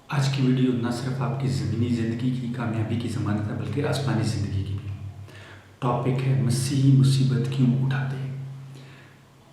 آج کی ویڈیو نہ صرف آپ کی زمینی زندگی کی کامیابی کی ضمانت ہے بلکہ آسمانی زندگی کی بھی۔ ٹاپک ہے مسیح مصیبت کیوں اٹھاتے ہیں۔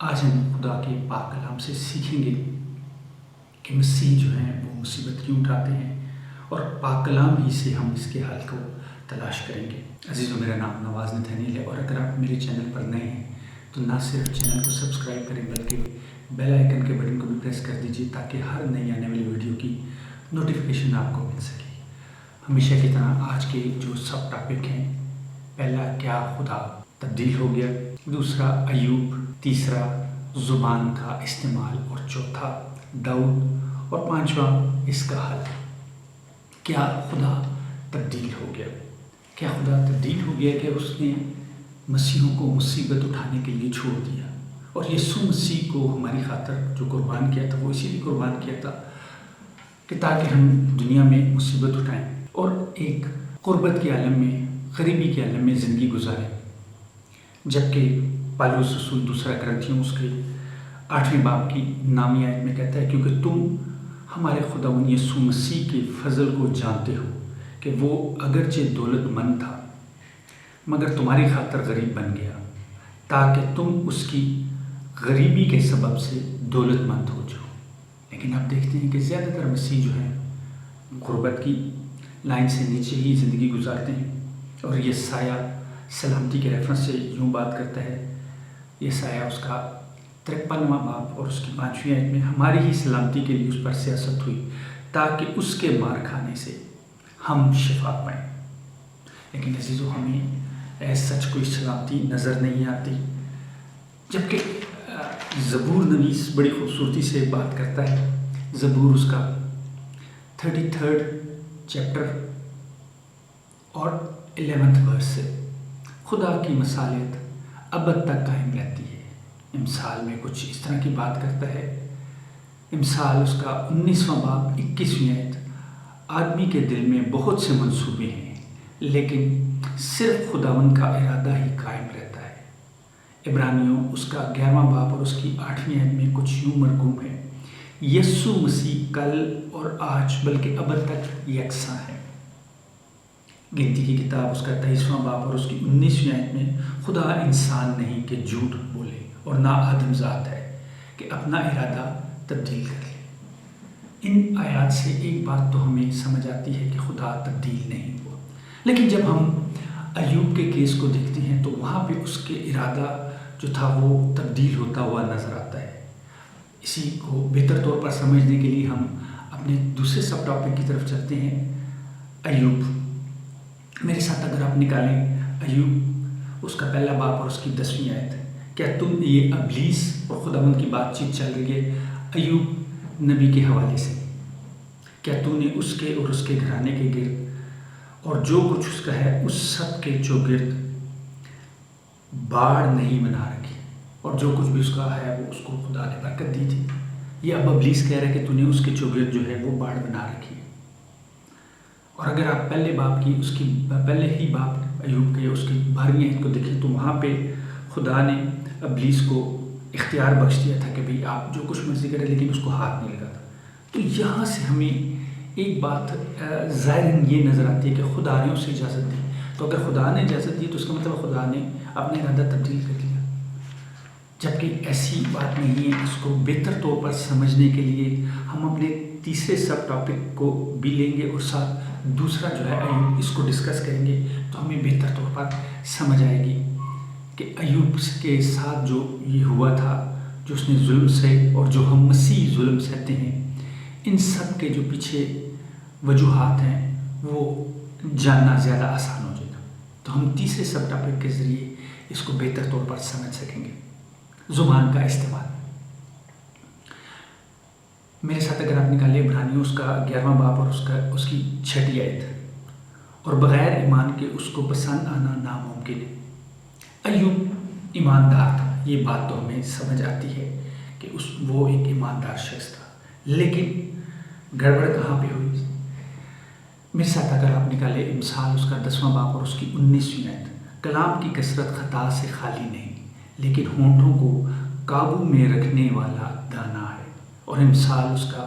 آج ہم خدا کے پاک کلام سے سیکھیں گے کہ مسیح جو ہیں وہ مصیبت کیوں اٹھاتے ہیں اور پاک کلام ہی سے ہم اس کے حل کو تلاش کریں گے۔ عزیزو، میرا نام نواز نتھانیل ہے اور اگر آپ میرے چینل پر نئے ہیں تو نہ صرف چینل کو سبسکرائب کریں بلکہ بیل آئیکن کے بٹن کو بھی پریس کر دیجیے تاکہ ہر نئی آنے والی ویڈیو کی نوٹیفیکیشن آپ کو مل سکے۔ ہمیشہ کی طرح آج کے جو سب ٹاپک ہیں، پہلا کیا خدا تبدیل ہو گیا، دوسرا ایوب، تیسرا زبان کا استعمال اور چوتھا داؤد اور پانچواں اس کا حل۔ کیا خدا تبدیل ہو گیا؟ کیا خدا تبدیل ہو گیا کہ اس نے مسیحوں کو مصیبت اٹھانے کے لیے چھوڑ دیا اور یسوع مسیح کو ہماری خاطر جو قربان کیا تھا وہ اسی لیے قربان کیا تھا کہ تاکہ ہم دنیا میں مصیبت اٹھائیں اور ایک قربت کے عالم میں، غریبی کے عالم میں زندگی گزاریں۔ جبکہ پالوس رسول دوسرا کرنتھیوں اس کے 8ویں باب کی نامی آیت میں کہتا ہے، کیونکہ تم ہمارے خداوند یسوع مسیح کے فضل کو جانتے ہو کہ وہ اگرچہ دولت مند تھا مگر تمہاری خاطر غریب بن گیا تاکہ تم اس کی غریبی کے سبب سے دولت مند ہو جاؤ۔ لیکن آپ دیکھتے ہیں کہ زیادہ تر مسیح جو ہیں غربت کی لائن سے نیچے ہی زندگی گزارتے ہیں، اور یہ سایہ سلامتی کے ریفرنس سے یوں بات کرتا ہے، یہ سایہ اس کا 53واں باب اور اس کی 5ویں آیت میں ہماری ہی سلامتی کے لیے اس پر سیاست ہوئی تاکہ اس کے مار کھانے سے ہم شفا پائیں۔ لیکن عزیزو، ہمیں سچ کوئی سلامتی نظر نہیں آتی، جبکہ زبور نویس بڑی خوبصورتی سے بات کرتا ہے۔ زبور اس کا 33 چیپٹر اور 11 ورس سے، خدا کی مصالحت ابد تک قائم رہتی ہے۔ امثال میں کچھ اس طرح کی بات کرتا ہے۔ امثال اس کا 19واں باب 21ویں آیت، آدمی کے دل میں بہت سے منصوبے ہیں لیکن صرف خداوند کا ارادہ ہی قائم رہتا ہے۔ عبرانیوں اس کا 11واں باب اور اس کی 8ویں آیت میں کچھ یوں مرقوم ہے، یسوع مسیح کل اور آج بلکہ ابد تک یکساں ہے۔ گنتی کی کتاب اس کا 23واں باب اور اس کی 19ویں آیت میں، خدا انسان نہیں کہ جھوٹ بولے اور نہ آدم ذات ہے کہ اپنا ارادہ تبدیل کر لے۔ ان آیات سے ایک بات تو ہمیں سمجھ آتی ہے کہ خدا تبدیل نہیں ہوا، لیکن جب ہم ایوب کے کیس کو دیکھتے ہیں تو وہاں پہ اس کے ارادہ جو تھا وہ تبدیل ہوتا ہوا نظر آتا ہے۔ اسی کو بہتر طور پر سمجھنے کے لیے ہم اپنے دوسرے سب ٹاپک کی طرف چلتے ہیں، ایوب۔ میرے ساتھ اگر آپ نکالیں ایوب اس کا پہلا باب اور اس کی 10ویں آیت، کیا تم یہ ابلیس اور خداوند کی بات چیت چل رہی ہے ایوب نبی کے حوالے سے، کیا تم نے اس کے اور اس کے گھرانے کے گرد اور جو کچھ اس کا ہے اس سب کے چوگرد باڑ نہیں بنا رکھی، اور جو کچھ بھی اس کا ہے وہ اس کو خدا نے برکت دی تھی۔ یہ اب ابلیس کہہ رہا ہے کہ تو نے اس کے چوگرد جو ہے وہ باڑ بنا رکھی ہے۔ اور اگر آپ پہلے باب کی اس کی پہلے ہی باب ایوب کے اس کی 12ویں آیت کو دیکھیں تو وہاں پہ خدا نے ابلیس کو اختیار بخش دیا تھا کہ بھئی آپ جو کچھ مرضی کریں لیکن اس کو ہاتھ نہیں لگاتا۔ تو یہاں سے ہمیں ایک بات ظاہراً یہ نظر آتی ہے کہ خدا نے اسے اجازت دی، تو اگر خدا نے اجازت دی تو اس کا مطلب خدا نے اپنا ارادہ تبدیل کر لیا، جبکہ ایسی بات نہیں ہے۔ اس کو بہتر طور پر سمجھنے کے لیے ہم اپنے تیسرے سب ٹاپک کو بھی لیں گے اور ساتھ دوسرا جو ہے ایوب اس کو ڈسکس کریں گے، تو ہمیں بہتر طور پر سمجھ آئے گی کہ ایوب کے ساتھ جو یہ ہوا تھا، جو اس نے ظلم سہے اور جو ہم مسیح ظلم سہتے ہیں، ان سب کے جو پیچھے وجوہات ہیں وہ جاننا زیادہ آسان ہو جائے گا، تو ہم تیسرے سب ٹاپک کے ذریعے اس کو بہتر طور پر سمجھ سکیں گے۔ زبان کا استعمال، میرے ساتھ اگر آپ نکالیں عبرانیوں اس کا 11واں باب اور اس کی 6 آیت، اور بغیر ایمان کے اس کو پسند آنا ناممکن ہے۔ ایوب ایماندار تھا، یہ بات تو ہمیں سمجھ آتی ہے کہ وہ ایک ایماندار شخص تھا، لیکن گڑبڑ کہاں پہ ہوئی؟ میرے ساتھ اگر آپ نکالیں امثال اس کا 10واں باب اور اس کی 19ویں آیت، کلام کی کثرت خطا سے خالی نہیں لیکن ہونٹوں کو قابو میں رکھنے والا دانا ہے۔ اور امثال اس کا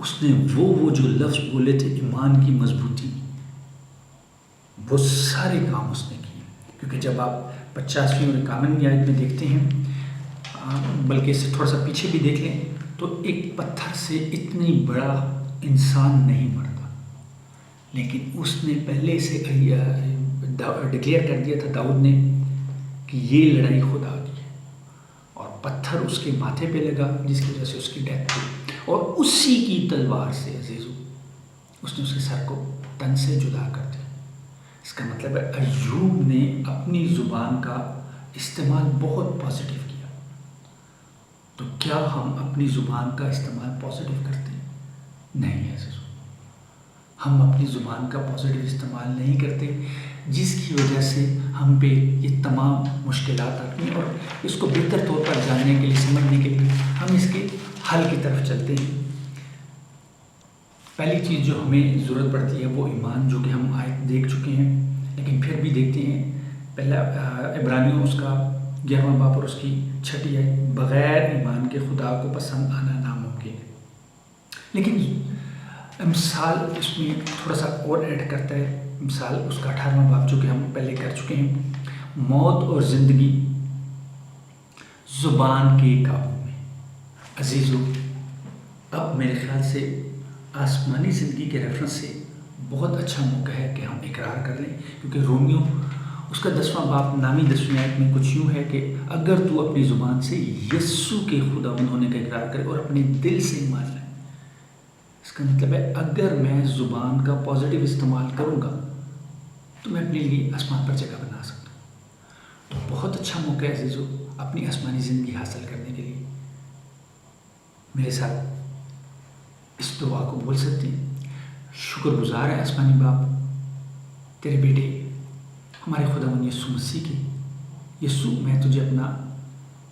اس نے وہ جو لفظ بولے تھے ایمان کی مضبوطی، وہ سارے کام اس نے کیے. کیونکہ جب آپ 50ویں اور 51ویں آیت میں دیکھتے ہیں، بلکہ اس سے تھوڑا سا پیچھے بھی دیکھ لیں، تو ایک پتھر سے اتنی بڑا انسان نہیں مرتا، لیکن اس نے پہلے سے ڈکلیئر کر دیا تھا داؤد نے کہ یہ لڑائی خدا کی ہے، اور پتھر اس کے ماتھے پہ لگا جس کی وجہ سے اس کی ڈیتھ ہوئی، اور اسی کی تلوار سے عزیزو اس نے اس کے سر کو تن سے جدا کر دیا. اس کا مطلب ہے ایوب نے اپنی زبان کا استعمال بہت پازیٹیو کیا. تو کیا ہم اپنی زبان کا استعمال پازیٹیو کرتے ہیں؟ نہیں عزیزو، ہم اپنی زبان کا پازیٹیو استعمال نہیں کرتے، جس کی وجہ سے ہم پہ یہ تمام مشکلات آتی ہیں. اور اس کو بہتر طور پر جاننے کے لیے، سمجھنے کے لیے ہم اس کے حل کی طرف چلتے ہیں. پہلی چیز جو ہمیں ضرورت پڑتی ہے وہ ایمان، جو کہ ہم آیت دیکھ چکے ہیں لیکن پھر بھی دیکھتے ہیں. پہلا عبرانیوں اس کا 11واں باب اور اس کی 6 آیت، بغیر ایمان کے خدا کو پسند آنا ناممکن ہے. لیکن مثال اس میں تھوڑا سا اور ایڈ کرتا ہے. مثال اس کا 18واں باب جو کہ ہم پہلے کر چکے ہیں، موت اور زندگی زبان کے قابو میں. عزیزو، اب میرے خیال سے آسمانی زندگی کے ریفرنس سے بہت اچھا موقع ہے کہ ہم اقرار کر لیں. کیونکہ رومیو اس کا 10واں باب نامی 10ویں آیت میں کچھ یوں ہے کہ اگر تو اپنی زبان سے یسوع کے خداوند ہونے کا اقرار کرے اور اپنے دل سے ایمان لائے. اس کا مطلب ہے اگر میں زبان کا پازیٹیو استعمال کروں گا تو میں اپنے لیے آسمان پر جگہ بنا سکتا ہوں. تو بہت اچھا موقع ہے عزیزو اپنی آسمانی زندگی حاصل کرنے کے لیے. میرے ساتھ اس دعا کو بول سکتے ہیں. شکر گزار ہے آسمانی باپ تیرے بیٹے ہمارے خداوند یسوع مسیح کی. یسوع، میں تجھے اپنا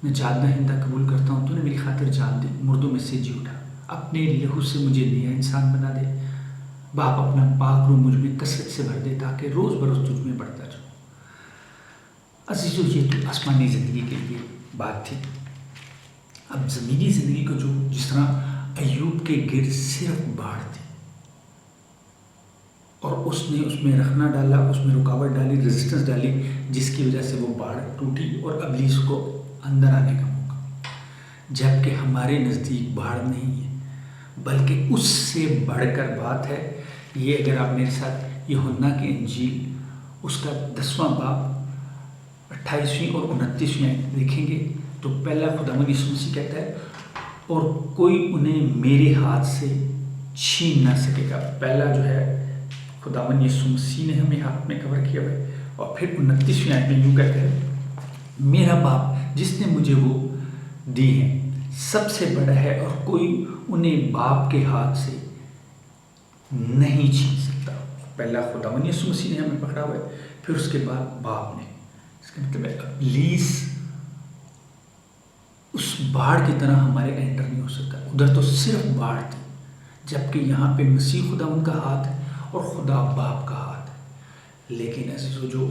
نجات دہندہ قبول کرتا ہوں. تو نے میری خاطر جان دی، مردوں میں سے جی اٹھا، اپنے لہو سے مجھے نیا انسان بنا دے. باپ اپنا پاک روح مجھ میں کثرت سے بھر دے تاکہ روز بروز تجھ میں بڑھتا جاؤں. عزیزو، یہ تو آسمانی زندگی کے لیے بات تھی. اب زمینی زندگی کو جس طرح ایوب کے گرد صرف باڑ تھی اور اس نے اس میں رخنا ڈالا، اس میں رکاوٹ ڈالی، ریزسٹنس ڈالی، جس کی وجہ سے وہ باڑ ٹوٹی اور ابلیس کو اندر آنے کا موقع. جبکہ ہمارے نزدیک باڑ نہیں ہے بلکہ اس سے بڑھ کر بات ہے. یہ اگر آپ میرے ساتھ یوحنا کی انجیل اس کا 10واں باب 28ویں اور 29ویں آیت دیکھیں گے تو پہلا خداوند یسوع مسیح کہتا ہے اور کوئی انہیں میرے ہاتھ سے چھین نہ سکے گا. پہلا جو ہے خداوند یسوع مسیح نے ہمیں ہاتھ میں کور کیا ہوا ہے. اور پھر 29ویں آیت میں یوں کہتا ہے میرا باپ جس نے مجھے وہ دی ہیں سب سے بڑا ہے اور کوئی انہیں باپ کے ہاتھ سے نہیں چھین سکتا. پہلا خداوند یسوع مسیح نے ہمیں پکڑا ہوا ہے، پھر اس کے بعد باپ نے. اس کا مطلب ہے ابلیس اس باڑ کی طرح ہمارے انٹر نہیں ہو سکتا. ادھر تو صرف باڑ تھی، جبکہ یہاں پہ مسیح خداوند کا ہاتھ ہے اور خدا باپ کا ہاتھ ہے. لیکن عزیزو، جو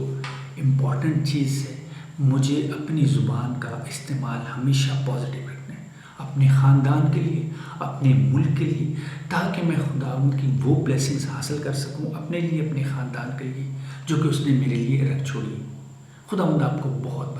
امپورٹنٹ چیز ہے، مجھے اپنی زبان کا استعمال ہمیشہ پازیٹیو رکھنا ہے، اپنے خاندان کے لیے، اپنے ملک کے لیے، تاکہ میں خداوند کی وہ بلیسنگز حاصل کر سکوں اپنے لیے، اپنے خاندان کے لیے جو کہ اس نے میرے لیے رکھ چھوڑی. خداوند آپ کو بہت